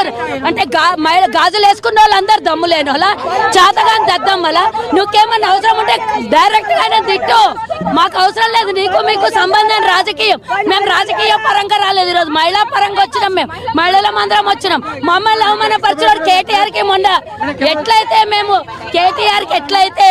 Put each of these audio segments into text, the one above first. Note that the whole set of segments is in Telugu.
వేసుకుని అంటే గాజులు వేసుకున్న వాళ్ళందరూ దమ్ము లేని వాళ్ళ చేతగాని దద్దమ్మల నువ్వేమన్నా అవసరం ఉంటే డైరెక్ట్ గానే తిట్టు, మాకు అవసరం లేదు నీకు మీకు సంబంధం రాజకీయం. మేము రాజకీయ పరంగా రాలేదు, ఈరోజు మహిళా పరంగా వచ్చినాం. మేము మహిళల మందరం వచ్చినాం. మమ్మల్ని అవమానపరిచాడు కేటీఆర్ కి. మొన్న ఎట్లయితే మేము కేటీఆర్ కి ఎట్లయితే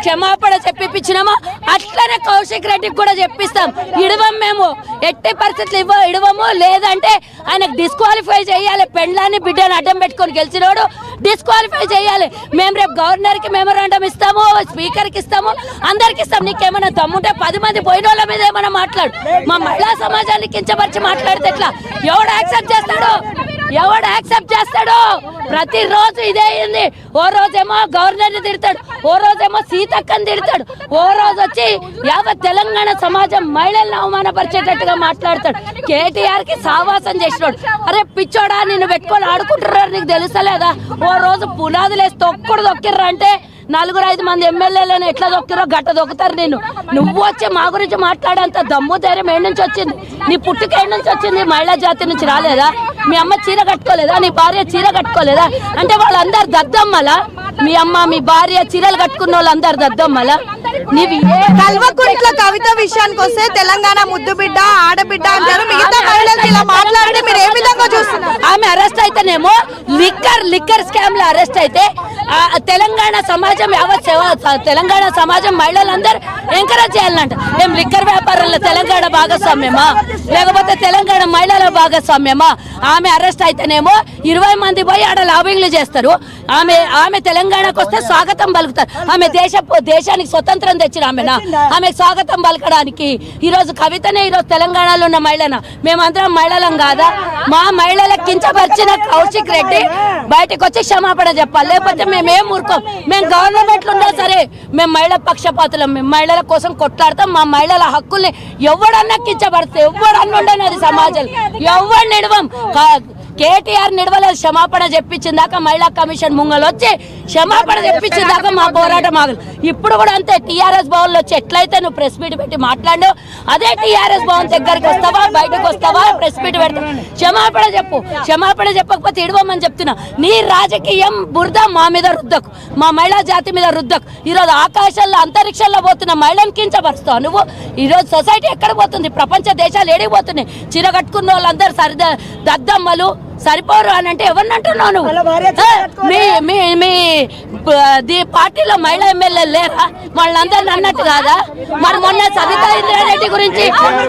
క్షమాపణ చెప్పిపించినామో అట్లనే కౌశిక్ రెడ్డికి కూడా చెప్పిస్తాం. ఇడవం మేము ఎట్టి పరిస్థితులు ఇడవము. లేదంటే ఆయనకు డిస్క్వాలిఫై చేయాలి. పెండ్లాన్ని బిడ్డను అడ్డం పెట్టుకొని గెలిచినోడు డిస్క్వాలిఫై చేయాలి. మేము రేపు గవర్నర్ కి మెమోరాండం ఇస్తాము, స్పీకర్ కి ఇస్తాము, అందరికి ఇస్తాం. నీకేమైనా దమ్ముంటే 10 మంది పోయిన వాళ్ళ మీద ఏమైనా మాట్లాడు. మా మహిళా సమాజాన్ని కించపరిచి మాట్లాడితే ఎట్లా? ఎవడు యాక్సెప్ట్ చేస్తాడు? ఎవడు యాక్సెప్ట్ చేస్తాడు? ప్రతిరోజు ఇదే అయింది. ఓ రోజేమో గవర్నర్ని తిడతాడు, ఓ రోజేమో సీతక్కని తిడతాడు, ఓ రోజు వచ్చి యావత్ తెలంగాణ సమాజం మహిళలను అవమానపరిచేటట్టుగా మాట్లాడతాడు. కేటీఆర్ కి సావాసం చేసినాడు. అరే పిచ్చోడా, నిన్ను పెట్టుకొని ఆడుకుంటున్నారు, నీకు తెలుస్తలేదా? ఓ రోజు పునాదులు వేసి తొక్కుడు తొక్కిర్రా అంటే 4-5 మంది ఎమ్మెల్యేలను ఎట్లా దొక్కిరో గట్ట దొక్కుతారు. నువ్వు వచ్చి మా గురించి మాట్లాడేంత దమ్ము ధైర్యం ఏడు నుంచి వచ్చింది? నీ పుట్టుక ఏడు నుంచి వచ్చింది? మహిళా జాతి నుంచి రాలేదా? మీ అమ్మ చీర కట్టుకోలేదా? నీ భార్య చీర కట్టుకోలేదా? అంటే వాళ్ళందరు దద్దమ్మలా? మీ అమ్మ మీ భార్య చీరలు కట్టుకున్న వాళ్ళందరు దద్దమ్మలా? నీవి కల్వకుంట్ల కవిత విషయానికి వస్తే తెలంగాణ ముద్దు బిడ్డ ఆడబిడ్డ అంటారు. మిగతా మహిళలు ఇలా మాట్లాడితే మీరు ఏ విధంగా చూస్తున్నారు? ఆమె అరెస్ట్ అయితేనేమో లిక్కర్ స్కామ్ లో అరెస్ట్ అయితే తెలంగాణ సమాజం తెలంగాణ సమాజం మహిళలందరూ ఎంకరేజ్ చేయాలంట. ఏం లిక్కర్ వ్యాపారంలో తెలంగాణ భాగస్వామ్యమా, లేకపోతే తెలంగాణ మహిళల భాగస్వామ్యమా? ఆమె అరెస్ట్ అయితేనేమో 20 మంది పోయి ఆడ లాబింగ్లు చేస్తారు. ఆమె తెలంగాణకు వస్తే స్వాగతం పలుకుతారు. ఆమె దేశానికి స్వతంత్రం తెచ్చిన ఆమెనా? ఆమె స్వాగతం పలకడానికి ఈరోజు కవితనే ఈరోజు తెలంగాణలో ఉన్న మహిళనా? మేమందరం మహిళలం కాదా? మా మహిళలకు కించపరిచిన కౌశిక్ రెడ్డి బయటకు వచ్చి క్షమాపణ చెప్పాలి. లేకపోతే మేమేం ఊరుకోం. మేము గవర్నమెంట్లు ఉన్నా సరే మేము మహిళా పక్షపాతులం. మేము మహిళల కోసం కొట్లాడతాం. మా మహిళల హక్కుల్ని ఎవడన్నా కించపడితే ఎవడన్నా ఉండనది సమాజం ఎవరు నిడవం. కేటీఆర్ నిడవలేదు. క్షమాపణ చెప్పించిన దాకా మహిళా కమిషన్ ముంగలు వచ్చి క్షమాపణ చెప్పించిన దాకా మా పోరాటం ఆగదు. ఇప్పుడు కూడా అంతే. టీఆర్ఎస్ భవన్ లో వచ్చి ఎట్లయితే నువ్వు ప్రెస్ మీట్ పెట్టి మాట్లాడావు, అదే టీఆర్ఎస్ భవన్ దగ్గరికి వస్తావా, బయటకు వస్తావా, ప్రెస్ మీట్ పెడతావు, క్షమాపణ చెప్పు. క్షమాపణ చెప్పకపోతే ఇడవమని చెప్తున్నా. నీ రాజకీయం బురద మా మీద రుద్దకు, మా మహిళా జాతి మీద రుద్దకు. ఈరోజు ఆకాశాల్లో అంతరిక్షంలో పోతున్న మహిళను కించపరుస్తావు నువ్వు. ఈరోజు సొసైటీ ఎక్కడ పోతుంది? ప్రపంచ దేశాలు ఏడిపోతున్నాయి. చీర కట్టుకున్న వాళ్ళందరూ దద్దమ్మలు సరిపోరు అని అంటే ఎవరిని అంటున్నావు నువ్వు? మీ పార్టీలో మహిళా ఎమ్మెల్యేలు లేరా? వాళ్ళందరినీ అన్నట్టు కాదా? మరి మొన్న సబితా ఇంద్రారెడ్డి గురించి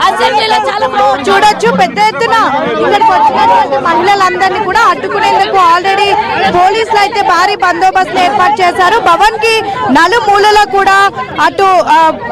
అసెంబ్లీలో చాలా చూడొచ్చు. పెద్ద ఎత్తున ఇక్కడికి వచ్చినటువంటి మహిళలందరినీ కూడా అడ్డుకునేందుకు ఆల్రెడీ పోలీసులు అయితే భారీ బందోబస్తు ఏర్పాటు చేశారు. భవన్ కి నలుమూలలో కూడా అటు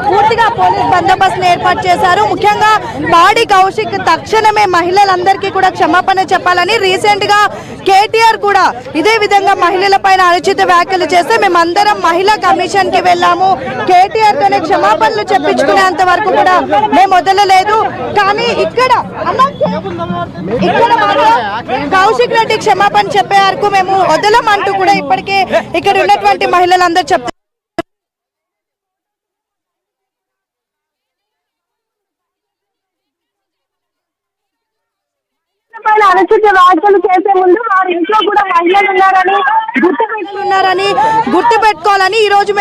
పూర్తిగా పోలీస్ బందోబస్తు ఏర్పాటు చేశారు. ముఖ్యంగా పాడి కౌశిక్ తక్షణమే మహిళలందరికీ కూడా క్షమాపణ చెప్పాలని రీసెంట్ గా కేటీఆర్ కూడా ఇదే విధంగా మహిళల పైన అనుచిత వ్యాఖ్యలు చేస్తే మేమందరం మహిళా కమిషన్ కి వెళ్ళాము, కేటీఆర్ తోనే క్షమాపణలు చెప్పించుకునేంత వరకు కూడా మేము వదలలేదు. కానీ ఇక్కడ కౌశిక్ రెడ్డి క్షమాపణ చెప్పే వరకు మేము వదలమంటూ కూడా ఇప్పటికే ఇక్కడ ఉన్నటువంటి మహిళలందరూ చెప్తారు. అనుచిత వ్యాఖ్యలు చేసే ముందు వారి ఇంట్లో కూడా మహిళలు ఉన్నారని గుర్తుపెట్టుకోవాలని ఈ రోజు